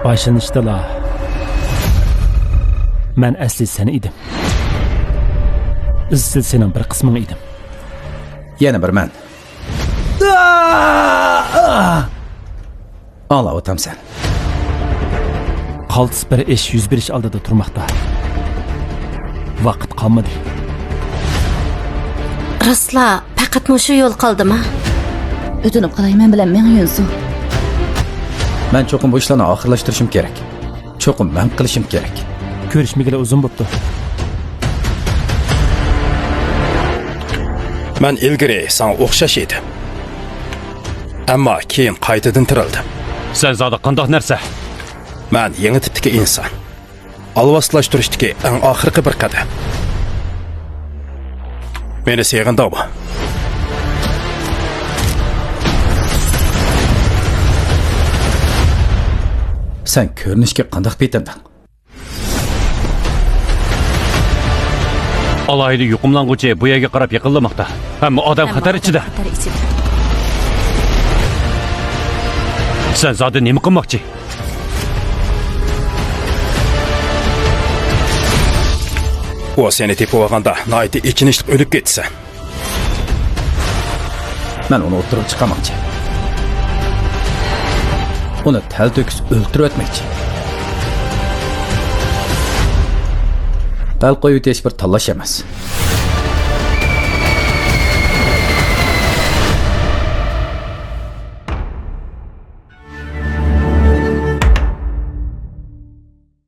Başlanışda ben asli seni idim. İzsil senin bir kısmın idim. Yana bir men. Ağla otam sen. Qaltis bir iş 101 iş aldıda turmakta. Vaqt kalmadı. Rasla, faqat mushu yo'l qoldimi? Ötünüp qalayman bilan men Yunsu. Ben çokum bu işlerini ahırlaştırışım gerek. Çokum ben kılışım gerek. Görüşmegile uzun bo'pti. Men ilgari sana o'xshash edim. Ammo keyin qaytadan tirildim. Sen zada qandoq narsa? Men yangi tipdagi inson. Alvaslashtirish eng oxirgi bir qadam. Meni sevgandami? Sen ko'rinishga qandoq betinding? Alaylı yuqumlanğuchi bu yerga qarab yaqinlamoqda. Hamma odam xatar ichida. Sen zada nima qilmoqchi? O seni tepib olganda nihoyatda ichinishli o'lib ketsan. Ben onu o'ttirib chiqamoqchi. Onu tel töküs o'ltirib o'tmoqchi. Bel qo'yib o'tish bir tanlash emas.